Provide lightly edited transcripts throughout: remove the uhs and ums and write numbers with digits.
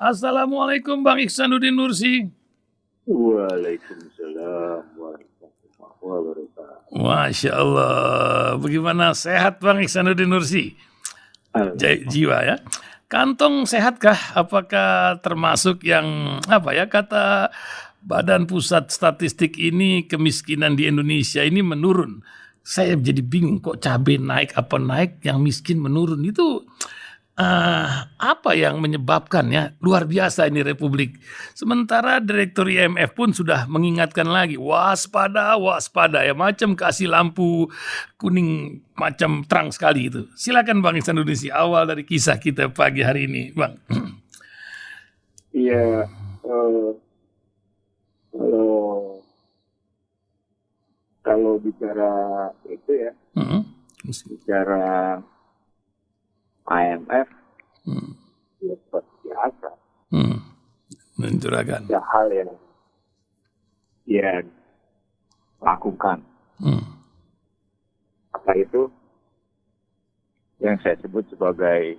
Assalamualaikum Bang Ihsanuddin Nursi. Waalaikumsalam warahmatullahi wabarakatuh. Masya Allah. Bagaimana sehat Bang Ihsanuddin Nursi? Jiwa ya. Kantong sehatkah? Apakah termasuk yang kata Badan Pusat Statistik ini kemiskinan di Indonesia ini menurun? Saya jadi bingung kok cabai naik apa naik yang miskin menurun itu apa yang menyebabkannya? Luar biasa ini Republik. Sementara Direktur IMF pun sudah mengingatkan lagi, waspada, waspada ya, macam kasih lampu kuning macam terang sekali itu. Silakan Bang Ihsanuddin Nursi, awal dari kisah kita pagi hari ini, Bang. Iya, kalau bicara itu ya, bicara IMF, ya seperti biasa. Mencurahkan. Ada hal yang dia lakukan. Apa itu? Yang saya sebut sebagai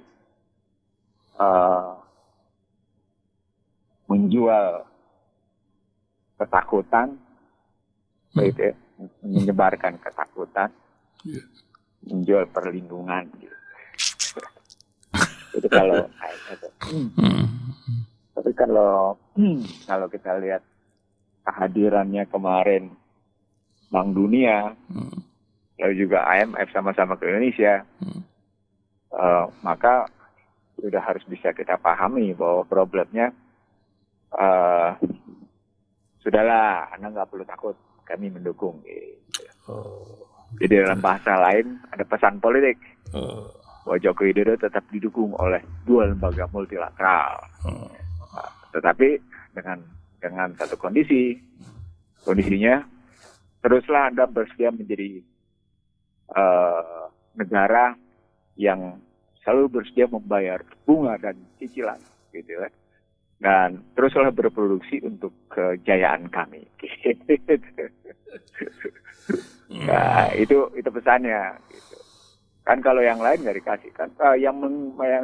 menjual ketakutan, gitu ya, menyebarkan ketakutan, menjual perlindungan. Gitu. Itu kalau tapi kalau kita lihat kehadirannya kemarin Bank Dunia, lalu juga IMF sama-sama ke Indonesia, maka sudah harus bisa kita pahami bahwa problemnya sudahlah, Anda nggak perlu takut, kami mendukung. Gitu. Jadi dalam bahasa lain ada pesan politik. Bahwa Joko Widodo tetap didukung oleh dua lembaga multilateral. Tetapi dengan satu kondisinya teruslah Anda bersedia menjadi negara yang selalu bersedia membayar bunga dan cicilan, gitu ya. Dan teruslah berproduksi untuk kejayaan kami. Nah, itu pesannya. Gitu. Kan kalau yang lain nggak dikasih kan, yang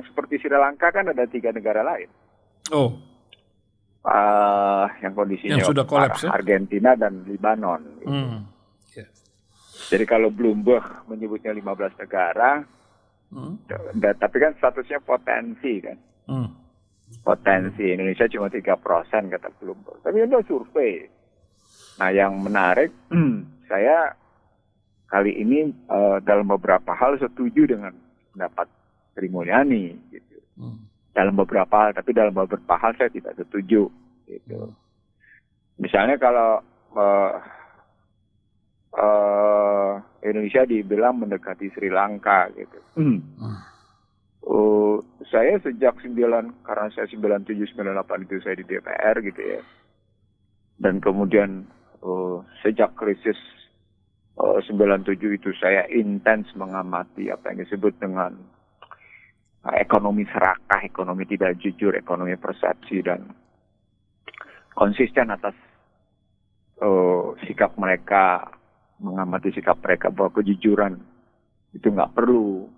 seperti Sri Lanka kan ada 3 negara lain. Yang kondisinya yang sudah kolaps, ya? Argentina dan Lebanon. Gitu. Jadi kalau Bloomberg menyebutnya 15 negara, tapi kan statusnya potensi kan. Potensi Indonesia cuma 3% kata Bloomberg. Tapi ada survei. Nah yang menarik, saya kali ini dalam beberapa hal setuju dengan pendapat Sri Mulyani, gitu. Dalam beberapa hal, tapi dalam beberapa hal saya tidak setuju, gitu. Misalnya kalau Indonesia dibilang mendekati Sri Lanka, gitu. Saya sejak karena saya 97-98 itu saya di DPR, gitu ya. Dan kemudian sejak krisis 97 itu saya intens mengamati apa yang disebut dengan ekonomi serakah, ekonomi tidak jujur, ekonomi persepsi, dan konsisten atas sikap mereka, mengamati sikap mereka bahwa kejujuran itu nggak perlu,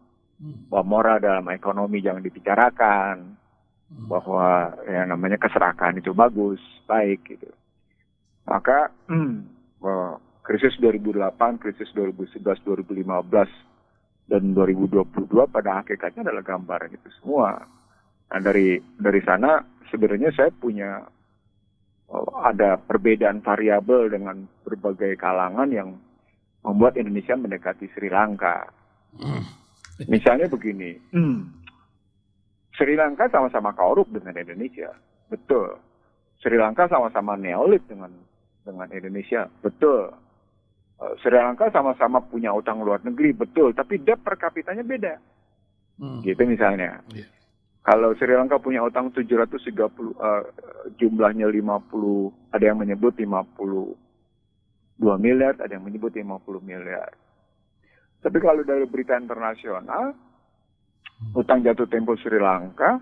bahwa moral dalam ekonomi jangan dibicarakan, bahwa yang namanya keserakahan itu bagus, baik, gitu. Maka krisis 2008, krisis 2011, 2015, dan 2022 pada hakikatnya adalah gambaran itu semua. Nah dari sana sebenarnya saya punya ada perbedaan variabel dengan berbagai kalangan yang membuat Indonesia mendekati Sri Lanka. Misalnya begini, Sri Lanka sama-sama korup dengan Indonesia, betul. Sri Lanka sama-sama neolit dengan Indonesia, betul. Sri Lanka sama-sama punya utang luar negeri, betul. Tapi debt per kapitanya beda. Gitu misalnya. Kalau Sri Lanka punya utang 730, jumlahnya 50, ada yang menyebut 52 miliar, ada yang menyebut 50 miliar. Tapi kalau dari berita internasional, utang jatuh tempo Sri Lanka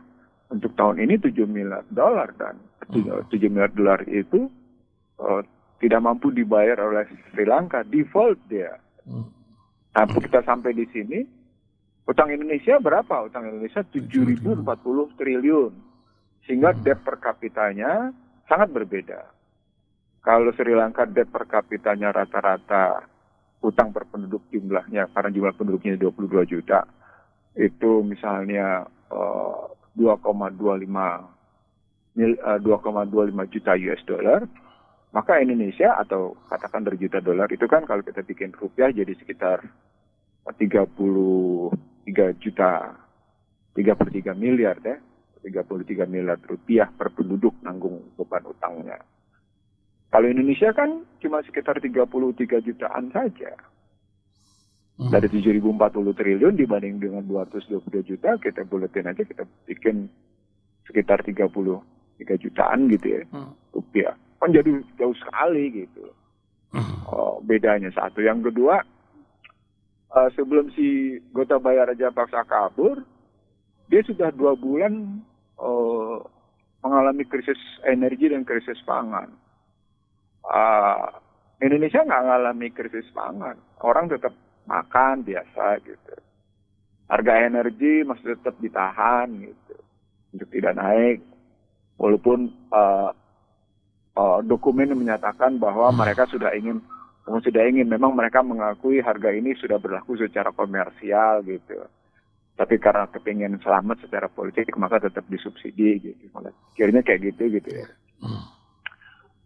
untuk tahun ini 7 miliar dolar, dan 7 miliar dolar itu tidak mampu dibayar oleh Sri Lanka, default dia. Nah, kita sampai di sini, utang Indonesia berapa? Utang Indonesia 7.040 triliun. Sehingga debt per kapitanya sangat berbeda. Kalau Sri Lanka debt per kapitanya rata-rata utang per penduduk jumlahnya, karena jumlah penduduknya 22 juta, itu misalnya 2,25 juta US dollar, maka Indonesia atau katakan dari juta dolar itu kan kalau kita bikin rupiah jadi sekitar 33 miliar ya, 33 miliar rupiah per penduduk nanggung beban utangnya. Kalau Indonesia kan cuma sekitar 33 jutaan saja. Dari 7.040 triliun dibanding dengan 222 juta, kita buletin aja, kita bikin sekitar 33 jutaan gitu ya, rupiah. Kan jadi jauh sekali gitu. Bedanya satu. Yang kedua, sebelum si Gotabaya Rajapaksa kabur, dia sudah 2 bulan mengalami krisis energi dan krisis pangan. Indonesia nggak mengalami krisis pangan. Orang tetap makan biasa gitu. Harga energi masih tetap ditahan gitu, untuk tidak naik. Walaupun dokumen menyatakan bahwa mereka sudah ingin, memang mereka mengakui harga ini sudah berlaku secara komersial gitu. Tapi karena kepingin selamat secara politik, maka tetap disubsidi gitu. Akhirnya kayak gitu ya.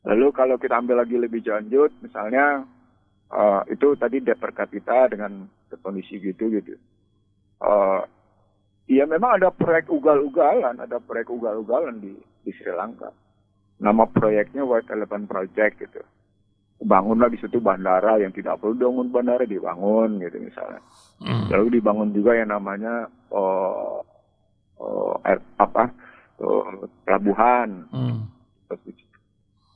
Lalu kalau kita ambil lagi lebih lanjut, misalnya itu tadi debt per kapita dengan kondisi gitu. Ya memang ada proyek ugal-ugalan di Sri Lanka. Nama proyeknya White Elephant Project gitu. Bangunlah di situ bandara yang tidak perlu bangun bandara, dibangun gitu misalnya. Lalu dibangun juga yang namanya pelabuhan.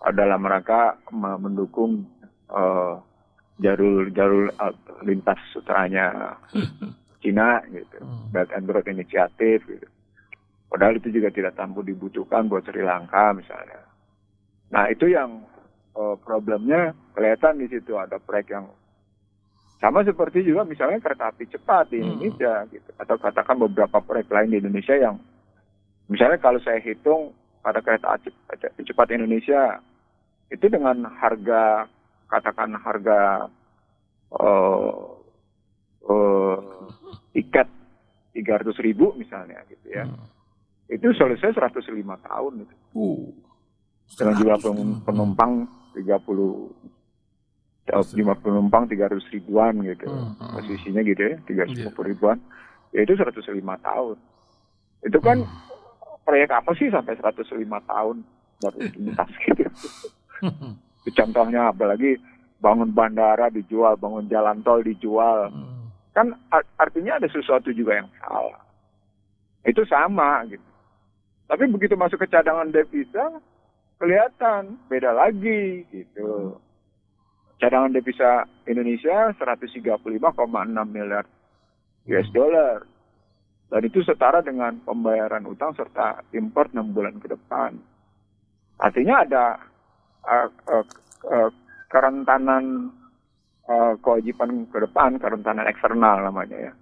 Dalam rangka mendukung jalur lintas sutranya Cina gitu, Belt and Road Initiative gitu. Padahal itu juga tidak terlalu dibutuhkan buat Sri Lanka misalnya. Nah itu yang problemnya kelihatan di situ, ada proyek yang sama seperti juga misalnya kereta api cepat di Indonesia gitu, atau katakan beberapa proyek lain di Indonesia yang misalnya kalau saya hitung pada kereta api cepat Indonesia itu dengan harga tiket 300.000 misalnya gitu ya. Itu selesai 105 tahun gitu. Dengan jumlah penumpang 300 ribuan gitu. Posisinya gitu ya, 350 ribuan. Ya itu 105 tahun. Itu kan proyek apa sih sampai 105 tahun baru tuntas gitu. Contohnya apalagi bangun bandara dijual, bangun jalan tol dijual. Kan artinya ada sesuatu juga yang salah. Itu sama gitu. Tapi begitu masuk ke cadangan devisa, kelihatan beda lagi gitu. Cadangan devisa Indonesia 135,6 miliar US dollar. Dan itu setara dengan pembayaran utang serta impor 6 bulan ke depan. Artinya ada kerentanan kewajiban ke depan, kerentanan eksternal namanya ya.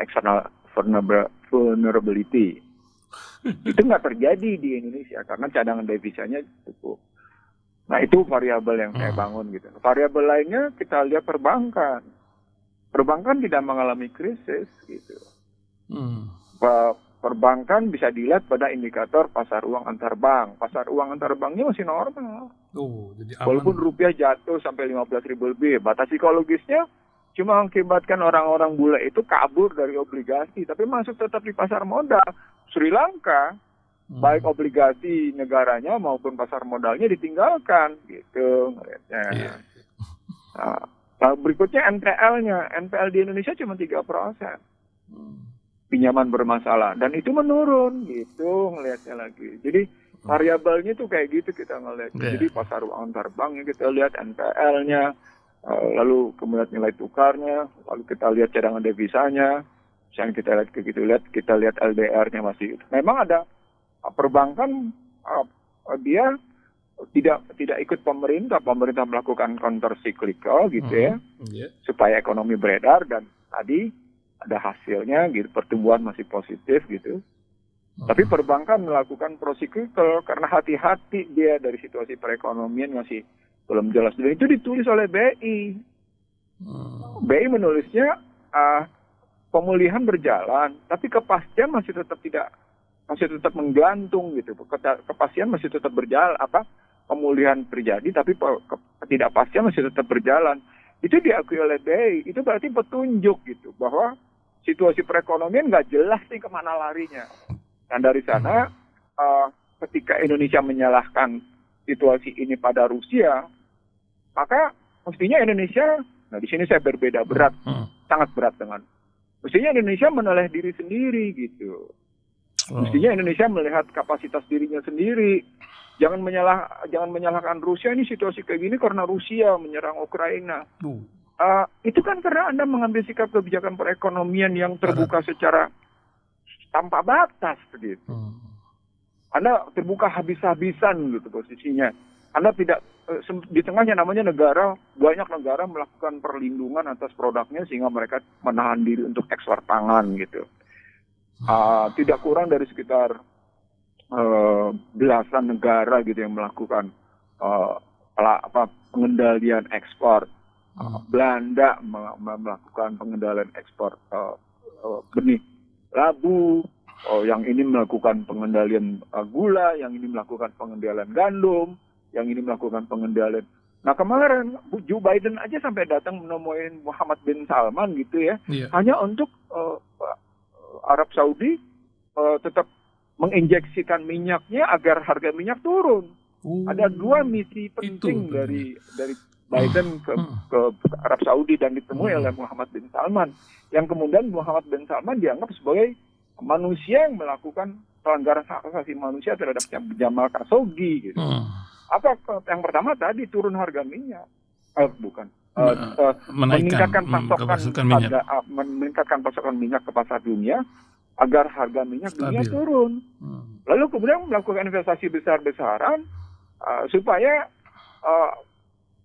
External vulnerability. Itu nggak terjadi di Indonesia karena cadangan devisanya cukup. Nah itu variabel yang saya bangun gitu. Variabel lainnya kita lihat perbankan. Perbankan tidak mengalami krisis gitu. Perbankan bisa dilihat pada indikator pasar uang antar bank. Pasar uang antar banknya masih normal. Jadi aman. Walaupun rupiah jatuh sampai 15.000 lebih, batas psikologisnya cuma mengakibatkan orang-orang bule itu kabur dari obligasi, tapi masuk tetap di pasar modal. Sri Lanka, baik obligasi negaranya maupun pasar modalnya ditinggalkan, gitu. Nah, berikutnya NPL-nya. NPL di Indonesia cuma 3%. Pinjaman bermasalah. Dan itu menurun, gitu ngelihatnya lagi. Jadi variabelnya tuh kayak gitu kita ngelihat. Jadi pasar uang antar bank kita lihat NPL-nya, lalu kemudian nilai tukarnya, lalu kita lihat cadangan devisanya, misalnya kita lihat LDR-nya masih. Memang ada perbankan dia tidak ikut pemerintah melakukan counter cyclical gitu ya, supaya ekonomi beredar dan tadi ada hasilnya gitu, pertumbuhan masih positif gitu. Tapi perbankan melakukan prosiklikal karena hati-hati dia dari situasi perekonomian masih belum jelas. Dan itu ditulis oleh BI. BI menulisnya pemulihan berjalan, tapi kepastian masih tetap menggantung gitu. Kepastian masih tetap berjalan, pemulihan terjadi, tapi ketidakpastian masih tetap berjalan. Itu diakui oleh BI. Itu berarti petunjuk gitu bahwa situasi perekonomian nggak jelas nih kemana larinya. Dan dari sana, ketika Indonesia menyalahkan situasi ini pada Rusia, maka mestinya Indonesia, nah di sini saya berbeda berat, sangat berat dengan, mestinya Indonesia menoleh diri sendiri gitu. Mestinya Indonesia melihat kapasitas dirinya sendiri. Jangan menyalahkan Rusia, ini situasi kayak gini karena Rusia menyerang Ukraina. Itu kan karena Anda mengambil sikap kebijakan perekonomian yang terbuka secara tanpa batas begitu. Anda terbuka habis-habisan gitu posisinya. Anda tidak di tengahnya namanya negara, banyak negara melakukan perlindungan atas produknya sehingga mereka menahan diri untuk ekspor pangan gitu. Tidak kurang dari sekitar belasan negara gitu yang melakukan pengendalian ekspor. Belanda melakukan pengendalian ekspor benih labu, yang ini melakukan pengendalian gula, yang ini melakukan pengendalian gandum, yang ini melakukan pengendalian. Nah kemarin Joe Biden aja sampai datang menemui Muhammad bin Salman gitu ya, hanya untuk Arab Saudi tetap menginjeksikan minyaknya agar harga minyak turun. Ada dua misi penting dari Biden ke Arab Saudi dan ditemui oleh Muhammad bin Salman. Yang kemudian Muhammad bin Salman dianggap sebagai manusia yang melakukan pelanggaran hak asasi manusia terhadap Jamal Khashoggi gitu. Apa yang pertama tadi turun harga minyak. Meningkatkan pasokan minyak ke pasar dunia agar harga minyak dunia turun. Lalu kemudian melakukan investasi besar-besaran supaya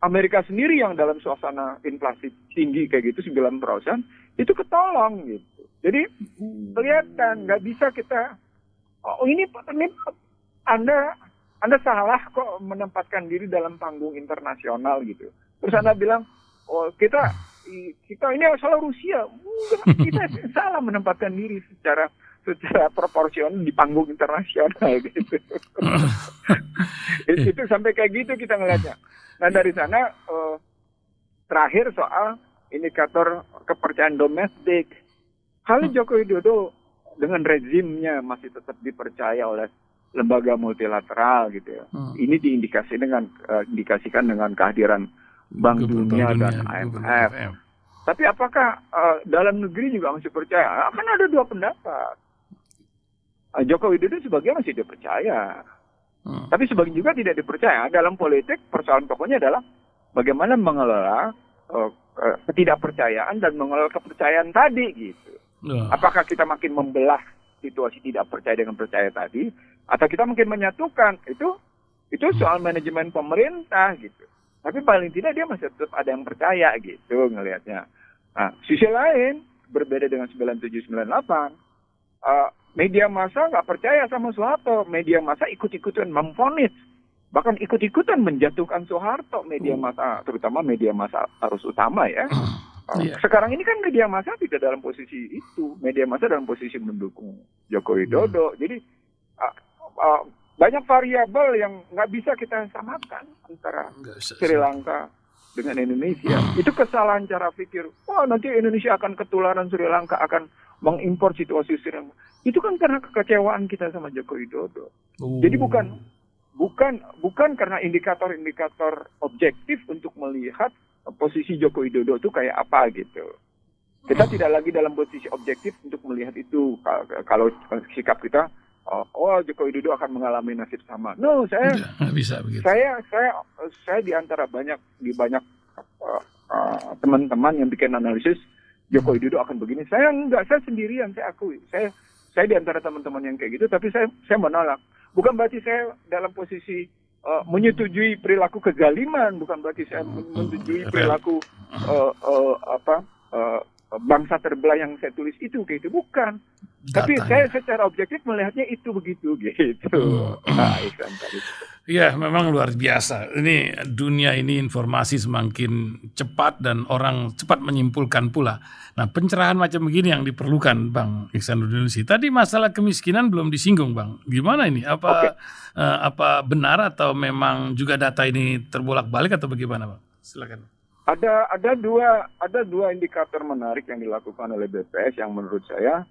Amerika sendiri yang dalam suasana inflasi tinggi kayak gitu 9%, itu ketolong gitu. Jadi kelihatan nggak bisa kita, ini Anda salah kok menempatkan diri dalam panggung internasional gitu. Terus Anda bilang, kita ini salah Rusia. Enggak, kita salah menempatkan diri secara proporsional di panggung internasional gitu. Itu sampai kayak gitu kita ngelihatnya. Nah dari sana terakhir soal indikator kepercayaan domestik. Kalau Joko Widodo dengan rezimnya masih tetap dipercaya oleh lembaga multilateral gitu ya. Ini diindikasikan dengan kehadiran Bank Dunia dan IMF. Tapi apakah dalam negeri juga masih percaya? Kan ada dua pendapat. Joko Widodo sebagian masih dipercaya. Tapi sebagian juga tidak dipercaya. Dalam politik persoalan pokoknya adalah bagaimana mengelola ketidakpercayaan dan mengelola kepercayaan tadi gitu. Apakah kita makin membelah situasi tidak percaya dengan percaya tadi, atau kita mungkin menyatukan? Itu soal manajemen pemerintah gitu. Tapi paling tidak dia masih tetap ada yang percaya gitu ngelihatnya. Nah, sisi lain berbeda dengan 9798. Media massa nggak percaya sama Soeharto. Media massa ikut-ikutan memvonis. Bahkan ikut-ikutan menjatuhkan Soeharto. Media massa, terutama media massa arus utama ya. Sekarang ini kan media massa tidak dalam posisi itu. Media massa dalam posisi mendukung Joko Widodo. Jadi banyak variabel yang nggak bisa kita samakan antara Sri Lanka dengan Indonesia. Itu kesalahan cara pikir. Nanti Indonesia akan ketularan Sri Lanka, akan mengimpor situasi Sri Lanka. Itu kan karena kekecewaan kita sama Joko Widodo. Jadi bukan karena indikator-indikator objektif untuk melihat posisi Joko Widodo itu kayak apa gitu. Kita tidak lagi dalam posisi objektif untuk melihat itu. Kalau sikap kita, Joko Widodo akan mengalami nasib sama. No, saya bisa begitu. Saya di antara banyak teman-teman yang bikin analisis Joko Widodo akan begini. Saya enggak, saya sendirian, saya akui. Saya di antara teman-teman yang kayak gitu, tapi saya menolak. Bukan berarti saya dalam posisi menyetujui perilaku kezaliman, bukan berarti saya menyetujui perilaku bangsa terbelah yang saya tulis itu gitu, bukan. Tapi saya secara objektif melihatnya itu begitu gitu. Nah, Iksan tadi. Ya, memang luar biasa. Ini dunia ini informasi semakin cepat dan orang cepat menyimpulkan pula. Nah, pencerahan macam begini yang diperlukan, Bang Iksanuddin Nursi. Tadi masalah kemiskinan belum disinggung, Bang. Gimana ini? Apa benar atau memang juga data ini terbolak-balik atau bagaimana, Bang? Silakan. Ada dua indikator menarik yang dilakukan oleh BPS yang menurut saya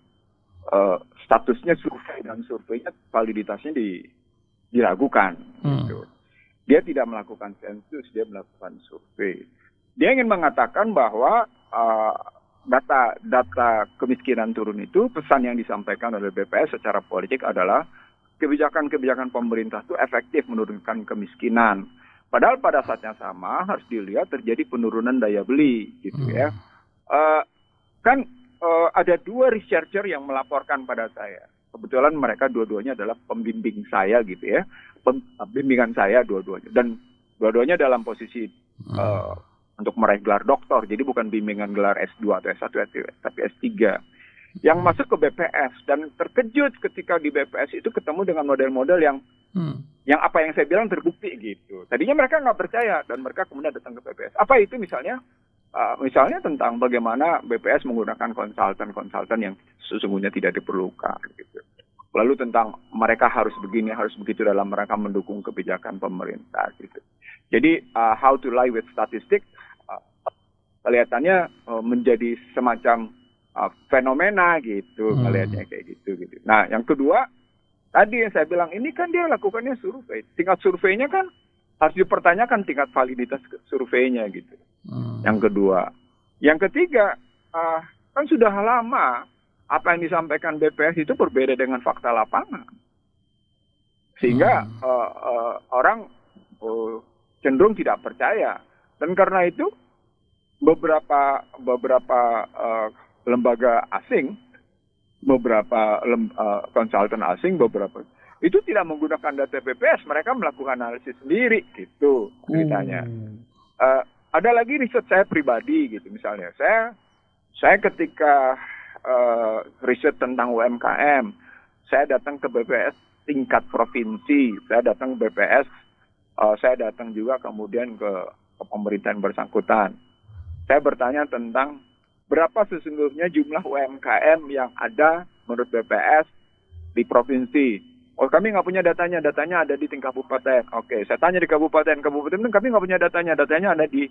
statusnya survei dan surveinya validitasnya diragukan. Gitu. Dia tidak melakukan sensus, dia melakukan survei. Dia ingin mengatakan bahwa data kemiskinan turun itu, pesan yang disampaikan oleh BPS secara politik adalah kebijakan-kebijakan pemerintah itu efektif menurunkan kemiskinan. Padahal pada saat yang sama harus dilihat terjadi penurunan daya beli, gitu ya. Ada dua researcher yang melaporkan pada saya. Kebetulan mereka dua-duanya adalah pembimbing saya, gitu ya. Bimbingan saya dua-duanya. Dan dua-duanya dalam posisi untuk meraih gelar doktor. Jadi bukan bimbingan gelar S2 atau S1, tapi S3. Yang masuk ke BPS. Dan terkejut ketika di BPS itu ketemu dengan model-model yang apa yang saya bilang terbukti gitu. Tadinya mereka nggak percaya dan mereka kemudian datang ke BPS. Apa itu misalnya? Misalnya tentang bagaimana BPS menggunakan konsultan yang sesungguhnya tidak diperlukan gitu. Lalu tentang mereka harus begini, harus begitu dalam rangka mendukung kebijakan pemerintah gitu. Jadi how to lie with statistics kelihatannya menjadi semacam fenomena gitu, melihatnya kayak gitu. Nah, yang kedua tadi yang saya bilang ini kan dia lakukannya survei. Tingkat surveinya kan harus dipertanyakan tingkat validitas surveinya gitu. Yang kedua. Yang ketiga, kan sudah lama apa yang disampaikan BPS itu berbeda dengan fakta lapangan. Sehingga orang cenderung tidak percaya. Dan karena itu beberapa lembaga asing, beberapa konsultan asing, itu tidak menggunakan data BPS, mereka melakukan analisis sendiri gitu ceritanya. Ada lagi riset saya pribadi gitu, misalnya saya ketika riset tentang UMKM, saya datang ke BPS tingkat provinsi, saya datang ke BPS, saya datang juga kemudian ke pemerintahan bersangkutan. Saya bertanya tentang berapa sesungguhnya jumlah UMKM yang ada menurut BPS di provinsi. Oh, kami nggak punya datanya ada di tingkat kabupaten. Oke, saya tanya di kabupaten kami nggak punya datanya ada di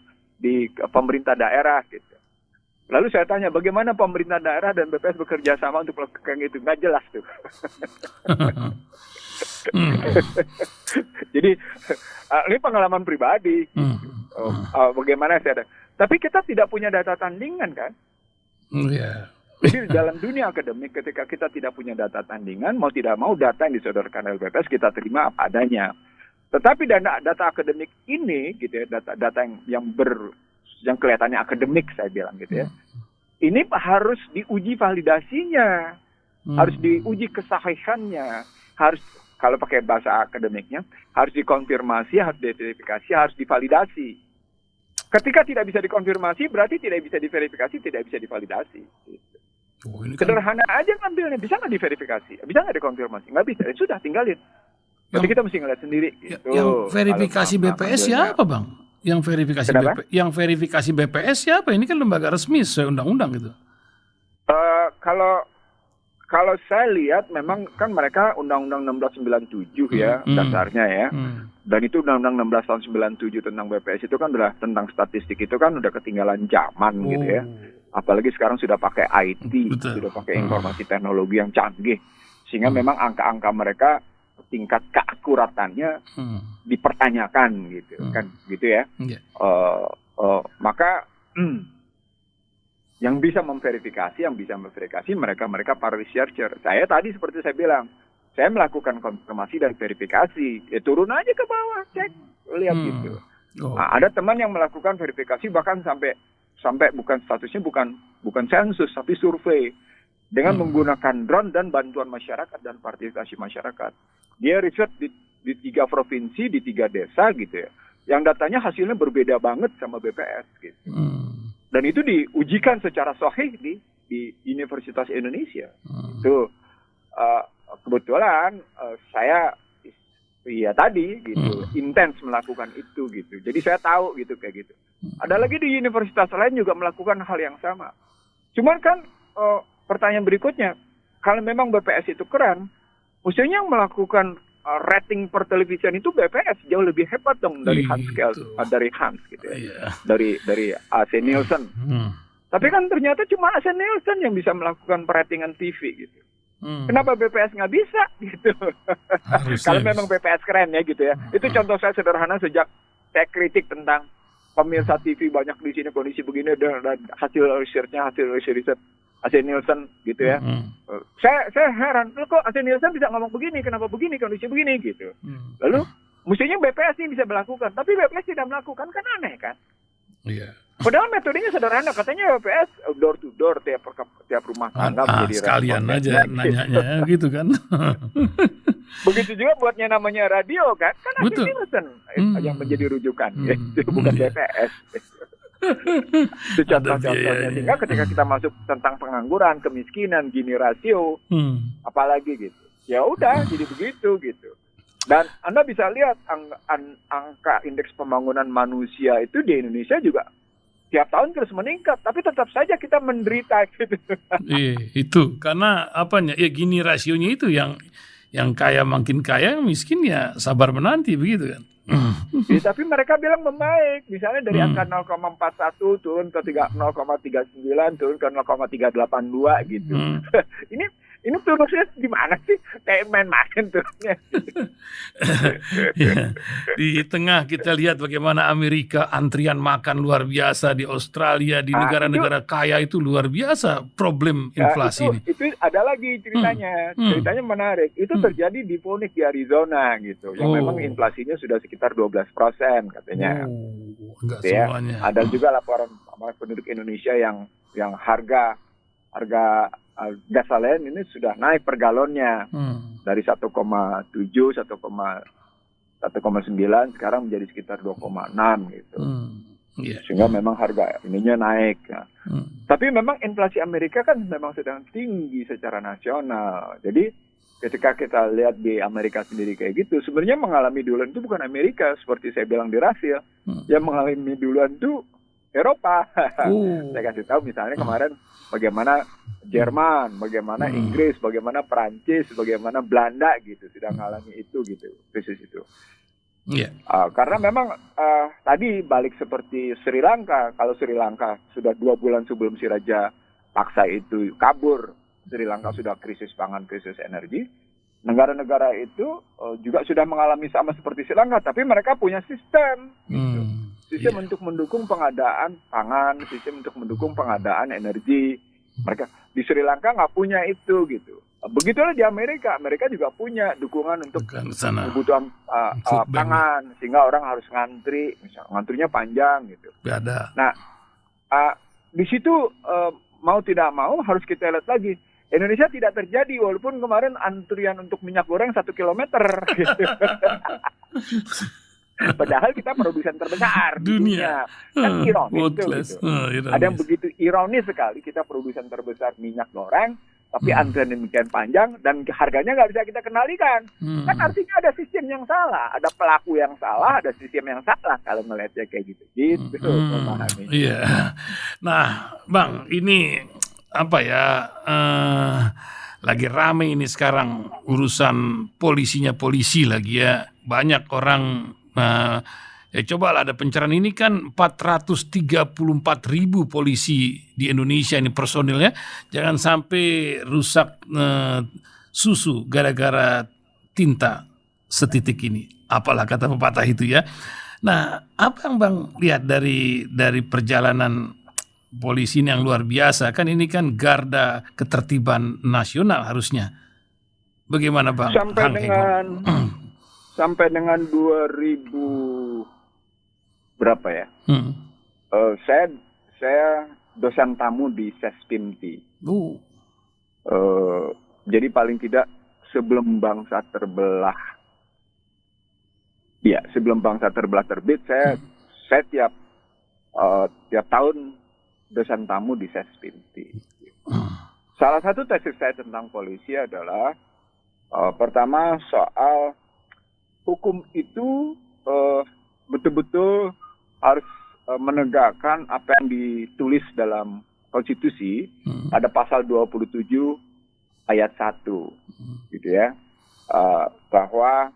pemerintah daerah gitu. Lalu saya tanya bagaimana pemerintah daerah dan BPS bekerja sama untuk melakukan itu, nggak jelas tuh. Jadi ini pengalaman pribadi. Bagaimana saya ada. Tapi kita tidak punya data tandingan kan? Yeah. Jadi dalam dunia akademik ketika kita tidak punya data tandingan, mau tidak mau data yang disodorkan oleh BPS kita terima apa adanya. Tetapi data akademik ini gitu ya, data yang kelihatannya akademik saya bilang gitu ya. Ini harus diuji validasinya. Harus diuji kesahihannya. Harus kalau pakai bahasa akademiknya, harus dikonfirmasi, harus diverifikasi, harus divalidasi. Ketika tidak bisa dikonfirmasi berarti tidak bisa diverifikasi, tidak bisa divalidasi. Gitu. Sederhana aja ngambilnya, bisa nggak diverifikasi, bisa nggak dikonfirmasi, nggak bisa, ya sudah tinggalin. Jadi kita mesti ngeliat sendiri. Gitu. Yang verifikasi BPS siapa bang? Yang verifikasi BPS siapa? Ini kan lembaga resmi sesuai undang-undang gitu. Kalau saya lihat memang kan mereka Undang-Undang 1697 ya dasarnya ya. Dan itu Undang-Undang 16 tahun 97 tentang BPS itu kan udah tentang statistik itu kan udah ketinggalan zaman gitu ya. Apalagi sekarang sudah pakai IT, sudah pakai informasi teknologi yang canggih. Sehingga memang angka-angka mereka tingkat keakuratannya dipertanyakan gitu kan gitu ya. Maka yang bisa memverifikasi mereka para researcher. Saya tadi seperti saya bilang, saya melakukan konfirmasi dan verifikasi. Ya turun aja ke bawah, cek, lihat gitu. Nah, ada teman yang melakukan verifikasi bahkan sampai bukan statusnya bukan sensus tapi survei dengan menggunakan drone dan bantuan masyarakat dan partisipasi masyarakat. Dia riset di 3 provinsi, di 3 desa gitu ya. Yang datanya hasilnya berbeda banget sama BPS gitu. Dan itu diujikan secara sahih di Universitas Indonesia. Itu kebetulan saya tadi gitu intens melakukan itu gitu. Jadi saya tahu gitu kayak gitu. Ada lagi di universitas lain juga melakukan hal yang sama. Cuman kan pertanyaan berikutnya, kalau memang BPS itu keren, mestinya yang melakukan rating per televisian itu BPS jauh lebih hebat dong dari Hans gitu ya. Dari AC Nielsen. Tapi kan ternyata cuma AC Nielsen yang bisa melakukan peratingan TV gitu. Kenapa BPS nggak bisa gitu? Kalau memang BPS keren ya gitu ya. Itu contoh saya sederhana sejak saya kritik tentang pemirsa TV banyak di sini kondisi begini dan hasil risetnya AC Nielsen gitu ya. Saya heran, kok AC Nielsen bisa ngomong begini, kenapa begini, kondisi begini gitu. Lalu mestinya BPS ini bisa melakukan, tapi BPS tidak melakukan, kan aneh kan? Iya. Padahal metodenya sederhana, katanya BPS door to door tiap rumah tangga menjadi sekalian aja nanyanya gitu kan. Begitu juga buatnya namanya radio kan AC Nielsen yang menjadi rujukan, itu bukan BPS. Itu contoh-contohnya. Sehingga ketika kita masuk tentang pengangguran, kemiskinan, Gini rasio, apalagi gitu, ya udah jadi begitu gitu. Dan Anda bisa lihat angka indeks pembangunan manusia itu di Indonesia juga tiap tahun terus meningkat, tapi tetap saja kita menderita gitu. Iya, itu karena apanya? Ya Gini rasionya itu yang kaya makin kaya, miskin ya sabar menanti begitu kan. Ya, tapi mereka bilang membaik. Misalnya dari angka 0,41 turun ke 0,39 turun ke 0,382 gitu. Ini turunnya di mana sih? Kayak main-main turunnya. Ya, di tengah kita lihat bagaimana Amerika antrian makan luar biasa, di Australia, di negara-negara kaya itu luar biasa problem inflasi ini. Itu ada lagi ceritanya. Ceritanya menarik. Itu terjadi di Phoenix di Arizona gitu. Yang memang inflasinya sudah sekitar 12% katanya. Enggak ya. Semuanya. Ada juga laporan penduduk Indonesia yang harga gasoline ini sudah naik per galonnya dari 1,7, 1,9 sekarang menjadi sekitar 2,6 gitu. Sehingga memang harga ininya naik. Ya. Tapi memang inflasi Amerika kan memang sedang tinggi secara nasional. Jadi ketika kita lihat di Amerika sendiri kayak gitu, sebenarnya mengalami duluan itu bukan Amerika seperti saya bilang di Rasil. Yang mengalami duluan itu Eropa. Saya kasih tahu misalnya kemarin bagaimana Jerman, bagaimana Inggris, bagaimana Perancis, bagaimana Belanda gitu sudah mengalami itu gitu, krisis itu. Karena memang tadi balik seperti Sri Lanka. Kalau Sri Lanka sudah 2 bulan sebelum si Raja Paksa itu kabur, Sri Lanka sudah krisis pangan, krisis energi. Negara-negara itu juga sudah mengalami sama seperti Sri Lanka, tapi mereka punya sistem. Gitu. Sistem untuk mendukung pengadaan pangan, sistem untuk mendukung pengadaan energi. Mereka di Sri Lanka nggak punya itu gitu. Begitulah di Amerika. Amerika juga punya dukungan untuk kebutuhan pangan, sehingga orang harus ngantri, misalnya ngantrinya panjang gitu. Nah, di situ mau tidak mau harus kita lihat lagi. Indonesia tidak terjadi walaupun kemarin antrian untuk minyak goreng 1 kilometer gitu. Padahal kita produsen terbesar di dunia. Kan ironis gitu. Ada yang begitu ironis sekali, kita produsen terbesar minyak goreng, tapi antrian demikian panjang dan harganya nggak bisa kita kendalikan. Kan artinya ada sistem yang salah, ada pelaku yang salah, ada sistem yang salah kalau melihatnya kayak gitu. Gitu memahami. Iya. Nah, Bang, ini apa ya? Lagi rame ini sekarang urusan polisi lagi ya. Banyak orang ya cobalah ada pencerahan ini kan 434.000 polisi di Indonesia ini personilnya, jangan sampai rusak susu gara-gara tinta setitik ini. Apalah kata pepatah itu ya. Nah, apa yang Bang lihat dari perjalanan polisi ini yang luar biasa? Kan ini kan garda ketertiban nasional harusnya. Bagaimana Bang? Sampai dengan 2000 berapa ya? Saya dosen tamu di Sespimti. Jadi paling tidak sebelum bangsa terbelah. Ya, sebelum bangsa terbelah terbit, saya tiap tahun dosen tamu di Sespinti. Salah satu tesis saya tentang polisi adalah pertama soal hukum itu betul-betul harus menegakkan apa yang ditulis dalam konstitusi. Ada pasal 27 ayat 1 gitu ya, bahwa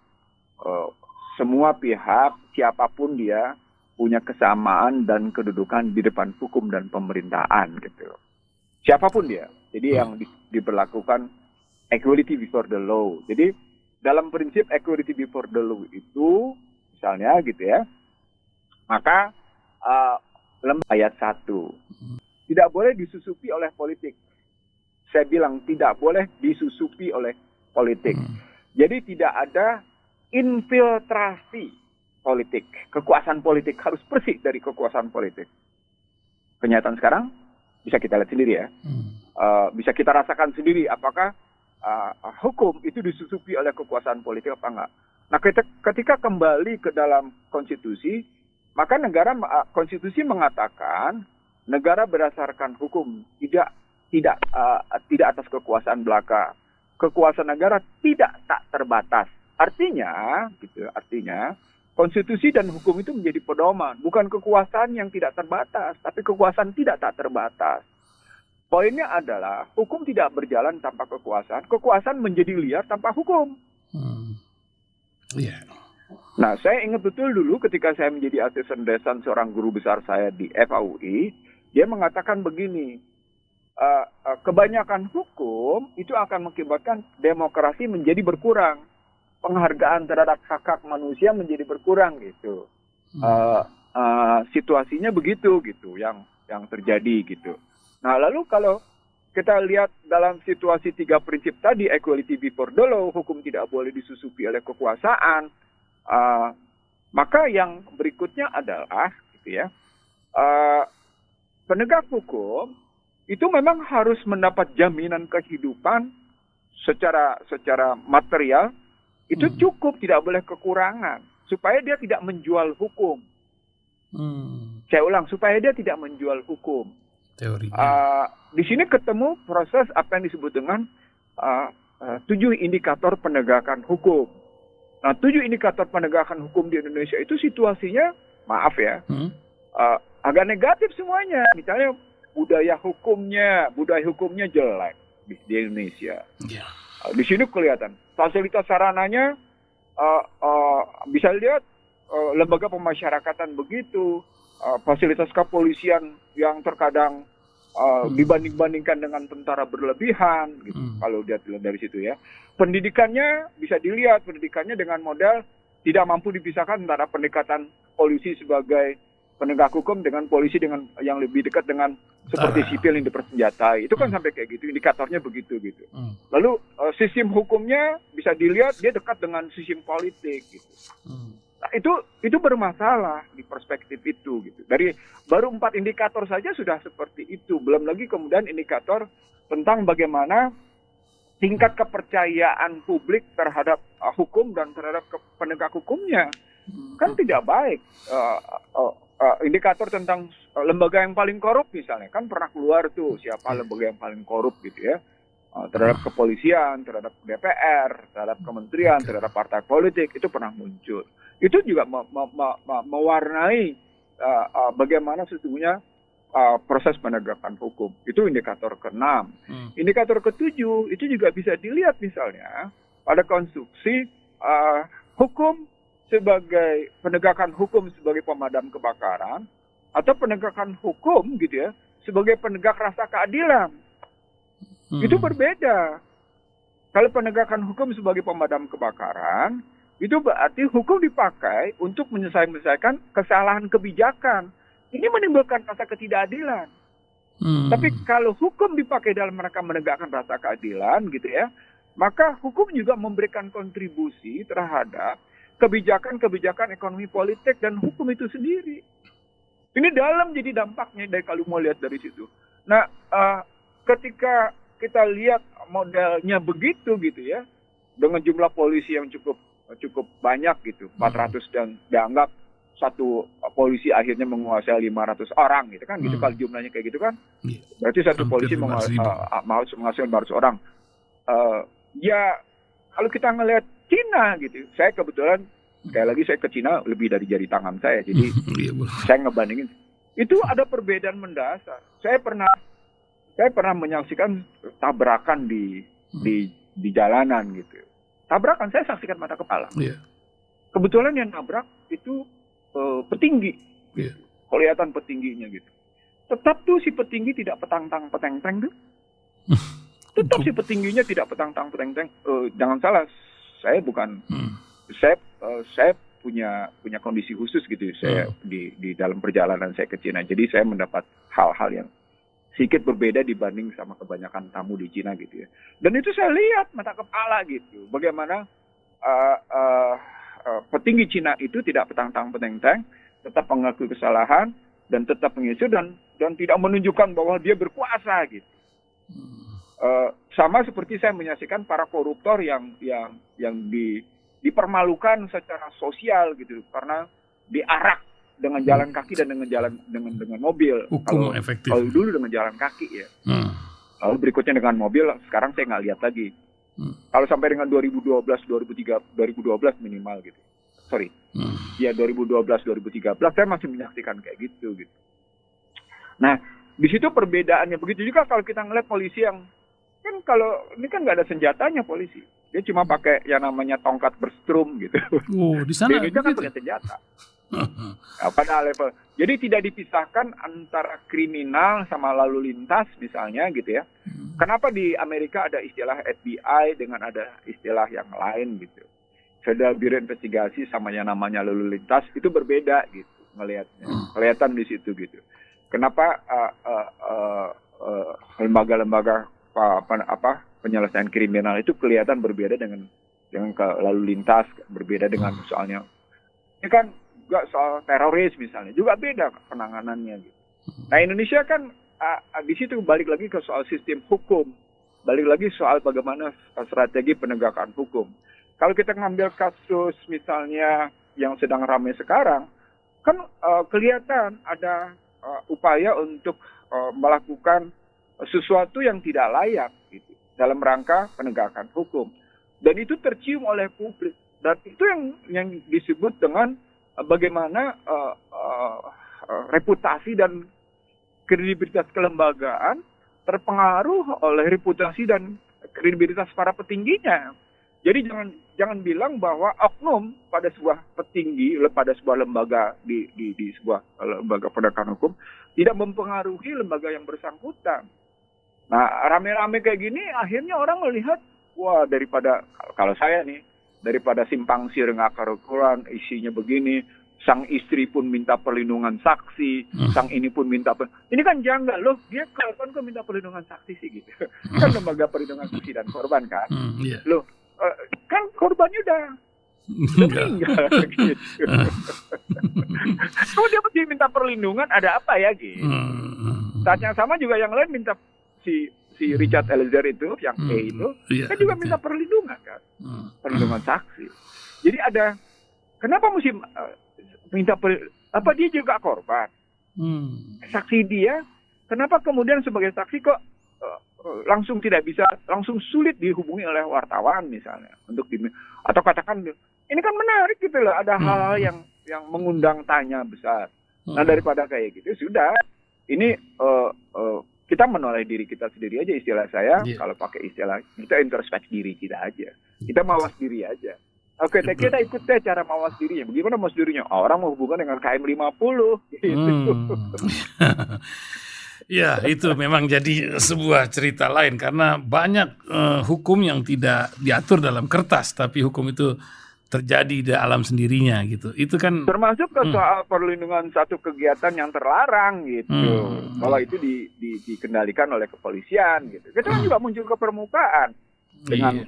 semua pihak siapapun dia punya kesamaan dan kedudukan di depan hukum dan pemerintahan gitu. Siapapun dia. Jadi yang diberlakukan equality before the law. Jadi dalam prinsip equality before the law itu misalnya gitu ya, maka ayat 1 tidak boleh disusupi oleh politik. Saya bilang tidak boleh disusupi oleh politik. Jadi tidak ada infiltrasi politik. Kekuasaan politik harus bersih dari kekuasaan politik. Kenyataan sekarang bisa kita lihat sendiri ya. Bisa kita rasakan sendiri apakah hukum itu disusupi oleh kekuasaan politik apa enggak. Nah, ketika kembali ke dalam konstitusi, maka konstitusi mengatakan negara berdasarkan hukum, tidak atas kekuasaan belaka. Kekuasaan negara tak terbatas. Artinya konstitusi dan hukum itu menjadi pedoman, bukan kekuasaan yang tidak terbatas, tapi kekuasaan tak terbatas. Poinnya adalah hukum tidak berjalan tanpa kekuasaan, kekuasaan menjadi liar tanpa hukum. Nah, saya ingat betul dulu ketika saya menjadi asisten desan seorang guru besar saya di FAUI, dia mengatakan begini, kebanyakan hukum itu akan mengakibatkan demokrasi menjadi berkurang, penghargaan terhadap hak-hak manusia menjadi berkurang gitu. Situasinya begitu gitu yang terjadi gitu. Nah, lalu kalau kita lihat dalam situasi 3 prinsip tadi, equality before the law, hukum tidak boleh disusupi oleh kekuasaan, maka yang berikutnya adalah gitu ya, penegak hukum itu memang harus mendapat jaminan kehidupan secara material, itu cukup, tidak boleh kekurangan, supaya dia tidak menjual hukum. Saya ulang, supaya dia tidak menjual hukum. Di sini ketemu proses apa yang disebut dengan 7 indikator penegakan hukum. Nah, 7 indikator penegakan hukum di Indonesia itu situasinya, maaf ya, agak negatif semuanya. Misalnya budaya hukumnya jelek di Indonesia. Di sini kelihatan fasilitas sarananya, bisa lihat lembaga pemasyarakatan begitu, fasilitas kepolisian yang terkadang dibanding-bandingkan dengan tentara berlebihan gitu, kalau dia dilihat dari situ ya. Pendidikannya bisa dilihat, pendidikannya dengan model tidak mampu dipisahkan antara pendekatan polisi sebagai penegak hukum dengan polisi dengan yang lebih dekat dengan seperti sipil yang dipersenjatai. Itu kan sampai kayak gitu, indikatornya begitu gitu. Lalu sistem hukumnya bisa dilihat dia dekat dengan sistem politik gitu. Nah, itu bermasalah di perspektif itu gitu. Dari baru 4 indikator saja sudah seperti itu. Belum lagi kemudian indikator tentang bagaimana tingkat kepercayaan publik terhadap hukum dan terhadap penegak hukumnya. Kan tidak baik. Indikator tentang lembaga yang paling korup misalnya, kan pernah keluar tuh siapa lembaga yang paling korup gitu ya. Terhadap kepolisian, terhadap DPR, terhadap kementerian, terhadap partai politik, itu pernah muncul. Itu juga mewarnai bagaimana sesungguhnya proses penegakan hukum. Itu indikator ke-6. Indikator ke-7 itu juga bisa dilihat misalnya pada konstruksi hukum sebagai penegakan hukum sebagai pemadam kebakaran atau penegakan hukum gitu ya sebagai penegak rasa keadilan. Itu berbeda. Kalau penegakan hukum sebagai pemadam kebakaran, itu berarti hukum dipakai untuk menyelesaikan kesalahan kebijakan. Ini menimbulkan rasa ketidakadilan. Tapi kalau hukum dipakai dalam rangka menegakkan rasa keadilan gitu ya, maka hukum juga memberikan kontribusi terhadap kebijakan-kebijakan ekonomi politik dan hukum itu sendiri. Ini dalam jadi dampaknya dari kalau mau lihat dari situ. Nah, ketika kita lihat modelnya begitu gitu ya, dengan jumlah polisi yang cukup banyak gitu, 400 dan dianggap satu polisi akhirnya menguasai 500 orang gitu kan, gitu kalau jumlahnya kayak gitu kan, berarti satu polisi menguasai 500 orang. Ya kalau kita ngelihat Cina gitu, saya kebetulan sekali lagi saya ke Cina lebih dari jari tangan saya, jadi saya ngebandingin itu ada perbedaan mendasar. Saya pernah menyaksikan tabrakan di jalanan gitu. Tabrakan saya saksikan mata kepala. Kebetulan yang nabrak itu petinggi, kelihatan petingginya gitu. Tetap tuh si petinggi tidak petang-peteng tuh. Tetap si petingginya tidak petang-peteng. Jangan salah, saya bukan, saya punya kondisi khusus gitu. Saya di dalam perjalanan saya ke Cina, jadi saya mendapat hal-hal yang sedikit berbeda dibanding sama kebanyakan tamu di Cina gitu ya. Dan itu saya lihat mata kepala gitu, bagaimana petinggi Cina itu tidak petang-peteng, tetap mengakui kesalahan dan tetap mengisi dan tidak menunjukkan bahwa dia berkuasa gitu. Sama seperti saya menyaksikan para koruptor yang dipermalukan secara sosial gitu karena diarak dengan jalan kaki dan dengan mobil. Hukum efektif. Kalau dulu dengan jalan kaki ya. Lalu berikutnya dengan mobil, sekarang saya nggak lihat lagi. Kalau sampai dengan 2012 minimal gitu. Sorry. Ya 2012 2013 saya masih menyaksikan kayak gitu. Nah, di situ perbedaannya begitu juga kalau kita ngeliat polisi yang kan kalau ini kan nggak ada senjatanya polisi. Dia cuma pakai yang namanya tongkat berstrum gitu. Oh, di sana dia kan pakai senjata. Pada level. Jadi tidak dipisahkan antara kriminal sama lalu lintas misalnya gitu ya. Kenapa di Amerika ada istilah FBI dengan ada istilah yang lain gitu. Federal Bureau Investigasi sama yang namanya lalu lintas itu berbeda gitu ngelihatnya. Kelihatan di situ gitu. Kenapa lembaga-lembaga penyelesaian kriminal itu kelihatan berbeda dengan lalu lintas, berbeda dengan misalnya ini kan juga soal teroris misalnya juga beda penanganannya gitu. Nah Indonesia kan di situ balik lagi ke soal sistem hukum, balik lagi soal bagaimana strategi penegakan hukum. Kalau kita ngambil kasus misalnya yang sedang ramai sekarang, kan kelihatan ada upaya untuk melakukan sesuatu yang tidak layak gitu dalam rangka penegakan hukum, dan itu tercium oleh publik, dan itu yang disebut dengan bagaimana reputasi dan kredibilitas kelembagaan terpengaruh oleh reputasi dan kredibilitas para petingginya. Jadi jangan bilang bahwa oknum pada sebuah petinggi, pada sebuah lembaga di sebuah lembaga penegakan hukum tidak mempengaruhi lembaga yang bersangkutan. Nah, rame-rame kayak gini akhirnya orang melihat, wah daripada kalau saya nih, daripada simpang siur nggak karuan, isinya begini, sang istri pun minta perlindungan saksi, sang ini pun minta ini kan janggal loh, dia kapan kok minta perlindungan saksi sih gitu. Kan lembaga perlindungan saksi dan korban kan. Loh, kan korbannya udah meninggal gitu. Kalau dia mesti minta perlindungan, ada apa ya gitu. Saat yang sama juga yang lain minta si Richard Eliezer itu, yang E itu, kan juga minta perlindungan kan, perlindungan saksi. Jadi ada, kenapa mesti minta apa dia juga korban? Saksi dia, kenapa kemudian sebagai saksi kok langsung tidak bisa, langsung sulit dihubungi oleh wartawan misalnya untuk atau katakan ini kan menarik gitu loh, ada hal-hal yang mengundang tanya besar. Nah daripada kayak gitu sudah, ini kita menoleh diri kita sendiri aja, istilah saya. Kalau pakai istilah kita introspeksi diri kita aja, kita mawas diri aja. Oke, kita ikut deh cara mawas dirinya. Bagaimana mawas dirinya? Orang mau hubungan dengan KM50 gitu. Ya, itu memang jadi sebuah cerita lain karena banyak hukum yang tidak diatur dalam kertas, tapi hukum itu terjadi di alam sendirinya gitu. Itu kan termasuk ke soal perlindungan satu kegiatan yang terlarang gitu. Kalau itu dikendalikan oleh kepolisian gitu. Itu kan juga muncul ke permukaan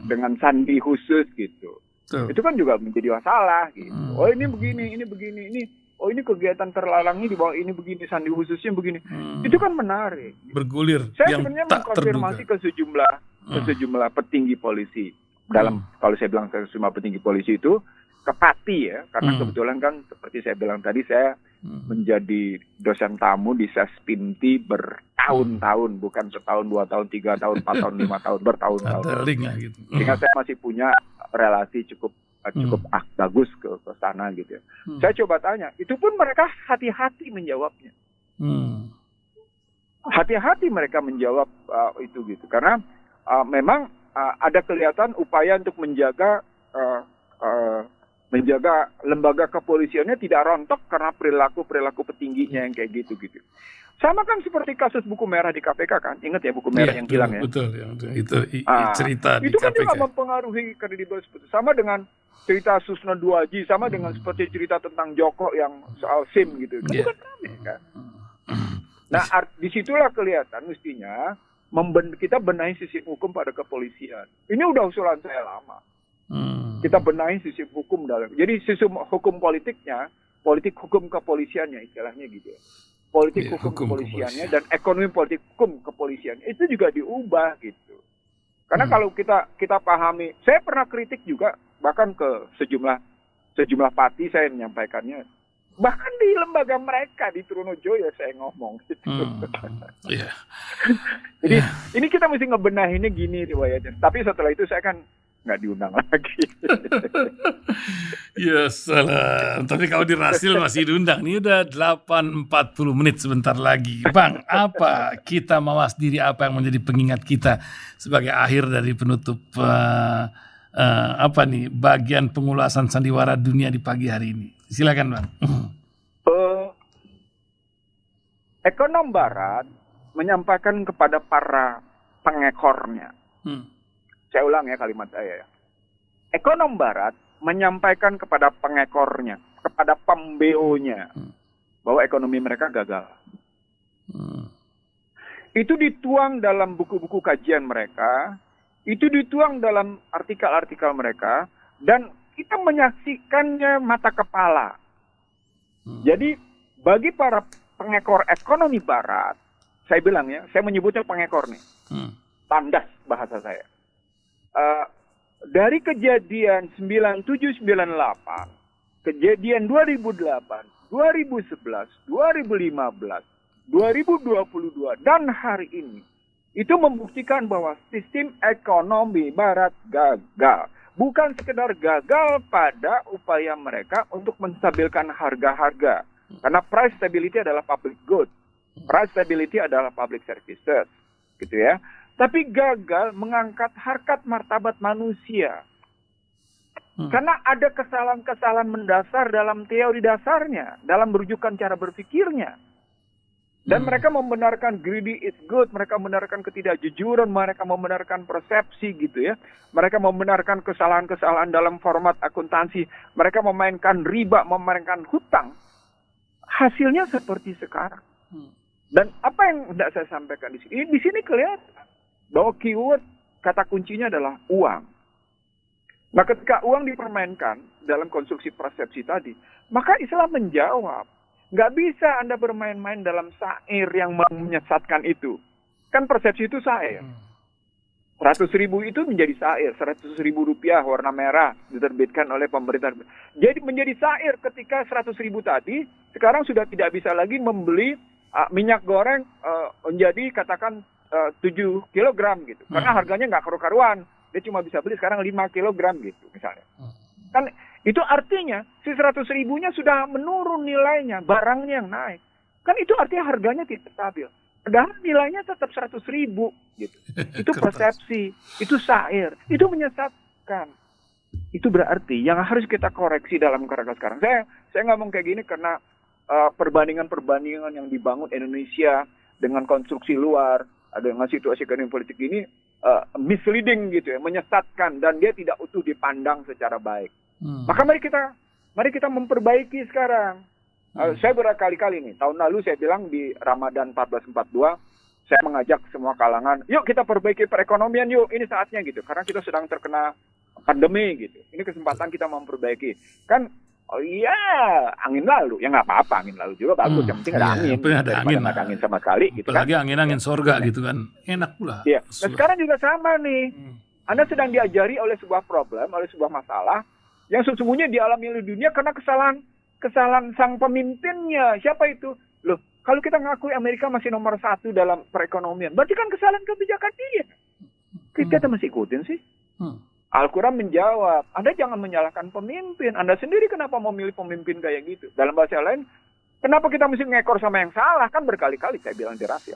dengan sandi khusus gitu. Itu kan juga menjadi masalah gitu. Oh ini begini, ini. Oh ini kegiatan terlarangnya di bawah ini begini, sandi khususnya begini. Itu kan menarik. Bergulir. Saya sebenarnya mengkonfirmasi ke sejumlah petinggi polisi. Dalam kalau saya bilang ke semua petinggi polisi itu, Kepati ya, karena kebetulan kan seperti saya bilang tadi, saya menjadi dosen tamu di Sespinti bertahun-tahun, bukan setahun, 2 tahun, 3 tahun, 4 tahun, 5 tahun, bertahun-tahun. Ada link lah gitu. Sehingga saya masih punya relasi cukup bagus ke sana gitu ya. Saya coba tanya, itu pun mereka hati-hati menjawabnya. Hati-hati mereka menjawab itu gitu, karena memang ada kelihatan upaya untuk menjaga lembaga kepolisiannya tidak rontok karena perilaku petingginya yang kayak gitu. Sama kan seperti kasus buku merah di KPK kan, ingat ya buku merah yang hilang ya. Betul, itu cerita di itu kan KPK. juga mempengaruhi kredibilitas. Sama dengan cerita Susno Duaji, sama dengan seperti cerita tentang Joko yang soal SIM gitu. Itu kan rame kan. Nah, disitulah kelihatan mestinya kita benahi sistem hukum pada kepolisian. Ini udah usulan saya lama. Kita benahi sistem hukum jadi sistem hukum politiknya, politik hukum kepolisiannya istilahnya gitu ya. Politik hukum kepolisiannya dan ekonomi politik hukum kepolisiannya itu juga diubah gitu. Karena kalau kita pahami, saya pernah kritik juga bahkan ke sejumlah parti saya menyampaikannya. Bahkan di lembaga mereka di Trunojoyo saya ngomong gitu. Jadi ini kita mesti ngebenahinnya gini riwayatnya. Tapi setelah itu saya kan nggak diundang lagi. Ya salah. Tapi kalau di Rasil masih diundang. Ini udah 8.40 menit sebentar lagi. Bang, apa kita mawas diri, apa yang menjadi pengingat kita sebagai akhir dari penutup bagian pengulasan sandiwara dunia di pagi hari ini. Silakan Bang. Ekonom Barat menyampaikan kepada para pengekornya. Saya ulang ya kalimat saya ya. Ekonom Barat menyampaikan kepada pengekornya, kepada pembeo-nya, bahwa ekonomi mereka gagal. Itu dituang dalam buku-buku kajian mereka, itu dituang dalam artikel-artikel mereka, dan kita menyaksikannya mata kepala. Jadi bagi para pengekor ekonomi Barat, saya bilang ya, saya menyebutnya pengekor nih, tandas bahasa saya. Dari kejadian 97-98, kejadian 2008, 2011, 2015, 2022, dan hari ini, itu membuktikan bahwa sistem ekonomi Barat gagal. Bukan sekedar gagal pada upaya mereka untuk menstabilkan harga-harga. Karena price stability adalah public good. Price stability adalah public services. Gitu ya. Tapi gagal mengangkat harkat martabat manusia. Karena ada kesalahan-kesalahan mendasar dalam teori dasarnya, dalam merujukan cara berpikirnya. Dan mereka membenarkan greedy is good, mereka membenarkan ketidakjujuran, mereka membenarkan persepsi gitu ya. Mereka membenarkan kesalahan-kesalahan dalam format akuntansi, mereka memainkan riba, memainkan hutang. Hasilnya seperti sekarang. Dan apa yang tidak saya sampaikan di sini? Di sini kelihatan bahwa keyword kata kuncinya adalah uang. Nah, ketika uang dipermainkan dalam konstruksi persepsi tadi, maka Islam menjawab, nggak bisa Anda bermain-main dalam syair yang menyesatkan itu. Kan persepsi itu syair. 100.000 itu menjadi syair, 100.000 rupiah warna merah diterbitkan oleh pemerintah. Jadi menjadi syair ketika 100.000 tadi, sekarang sudah tidak bisa lagi membeli minyak goreng menjadi katakan 7 kilogram gitu. Karena harganya nggak karu-karuan. Dia cuma bisa beli sekarang 5 kilogram gitu misalnya. Kan itu artinya si 100.000-nya sudah menurun nilainya, barangnya yang naik. Kan itu artinya harganya tidak stabil. Padahal nilainya tetap 100.000 gitu. Itu persepsi, itu syair, itu menyesatkan. Itu berarti yang harus kita koreksi dalam kerangka sekarang. Saya ngomong kayak gini karena perbandingan-perbandingan yang dibangun Indonesia dengan konstruksi luar, dengan situasi ekonomi politik ini misleading gitu ya, menyesatkan dan dia tidak utuh dipandang secara baik. Maka mari kita memperbaiki sekarang. Saya berkali-kali nih, tahun lalu saya bilang di Ramadan 1442, saya mengajak semua kalangan, yuk kita perbaiki perekonomian yuk, ini saatnya gitu. Karena kita sedang terkena pandemi gitu. Ini kesempatan kita memperbaiki. Kan, oh iya, angin lalu. Ya nggak apa-apa, angin lalu juga bagus. Yang penting ada angin. Ada angin. Nggak ada angin sama sekali. Gitu apalagi kan. angin sorga gitu kan. Enak pula. Iya. Nah, sekarang juga sama nih. Anda sedang diajari oleh sebuah problem, oleh sebuah masalah, yang sesungguhnya dialami oleh dunia karena kesalahan sang pemimpinnya. Siapa itu? Loh, kalau kita ngakui Amerika masih nomor 1 dalam perekonomian, berarti kan kesalahan kebijakan dia. Kita masih ikutin sih. Al-Quran menjawab, Anda jangan menyalahkan pemimpin. Anda sendiri kenapa mau milih pemimpin kayak gitu? Dalam bahasa lain, kenapa kita mesti ngekor sama yang salah? Kan berkali-kali saya bilang di Rasil.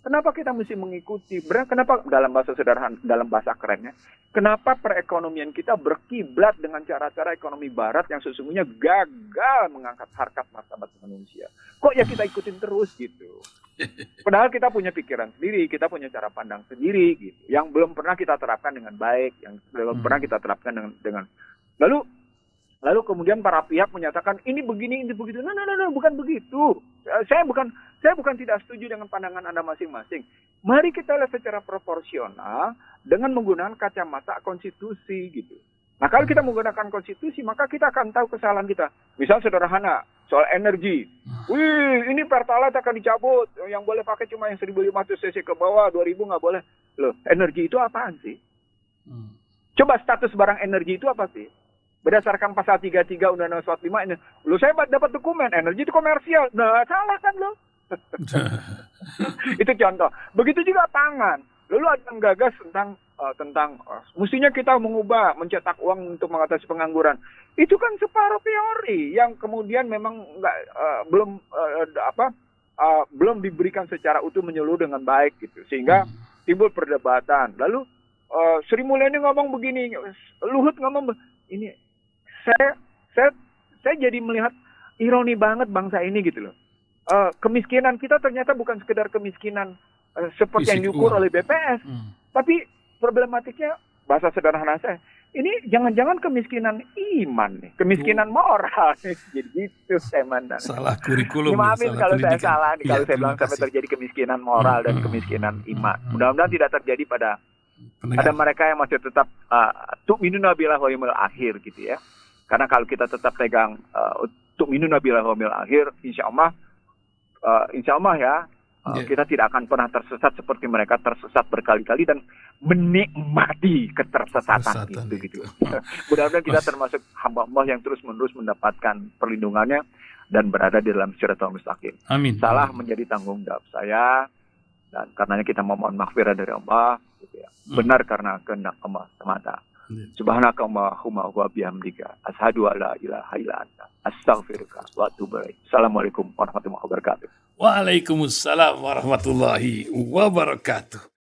Kenapa kita mesti mengikuti? Kenapa dalam bahasa sederhana, dalam bahasa kerennya, kenapa perekonomian kita berkiblat dengan cara-cara ekonomi barat yang sesungguhnya gagal mengangkat harkat martabat manusia? Kok ya kita ikutin terus gitu? Padahal kita punya pikiran sendiri, kita punya cara pandang sendiri gitu, yang belum pernah kita terapkan dengan baik, yang belum pernah kita terapkan dengan Lalu kemudian para pihak menyatakan ini begini, ini begitu. No, bukan begitu. Saya bukan tidak setuju dengan pandangan Anda masing-masing. Mari kita lihat secara proporsional dengan menggunakan kacamata konstitusi gitu. Nah, kalau kita menggunakan konstitusi, maka kita akan tahu kesalahan kita. Misal sederhana, soal energi. Wih, ini Pertalite akan dicabut. Yang boleh pakai cuma yang 1.500 cc ke bawah, 2.000 nggak boleh. Loh, energi itu apaan sih? Coba status barang energi itu apa sih? Berdasarkan pasal 33 Undang-Undang 45 ini, lu saya dapat dokumen, energi itu komersial. Nah, salah kan lo? Itu contoh. Begitu juga pangan. Lalu ada yang gagas tentang mestinya kita mencetak uang untuk mengatasi pengangguran. Itu kan separuh teori yang kemudian memang belum diberikan secara utuh menyeluruh dengan baik gitu. Sehingga timbul perdebatan. Lalu Sri Mulyani ngomong begini, Luhut ngomong ini. Saya jadi melihat ironi banget bangsa ini gitu loh. Kemiskinan kita ternyata bukan sekedar kemiskinan seperti yang diukur oleh BPS. Tapi problematiknya, bahasa sederhana saya, ini jangan-jangan kemiskinan iman nih, kemiskinan moral nih. Jadi gitu saya mandang. Salah kurikulum. Maafin kalau saya salah nih, kalau saya bilang sampai kasih. terjadi kemiskinan moral dan kemiskinan iman. Mudah-mudahan tidak terjadi pada mereka yang masih tetap tu'minuna billahi wal yawmil akhir gitu ya. Karena kalau kita tetap pegang tu'minuna billahi wal yawmil akhir, insya Allah ya, kita tidak akan pernah tersesat seperti mereka tersesat berkali-kali dan menikmati ketersesatan gitu. Mudah-mudahan kita termasuk hamba Allah yang terus-menerus mendapatkan perlindungannya dan berada di dalam siratal mustaqim. Amin. Salah menjadi tanggung jawab saya, dan karenanya kita memohon maghfirah dari Allah gitu ya. Benar karena kehendak Allah semata. Subhanakallahumma wa bihamdika asyhadu an la ilaha illa anta astaghfiruka wa atubu ilaik. Assalamualaikum warahmatullahi wabarakatuh. Waalaikumsalam warahmatullahi wabarakatuh.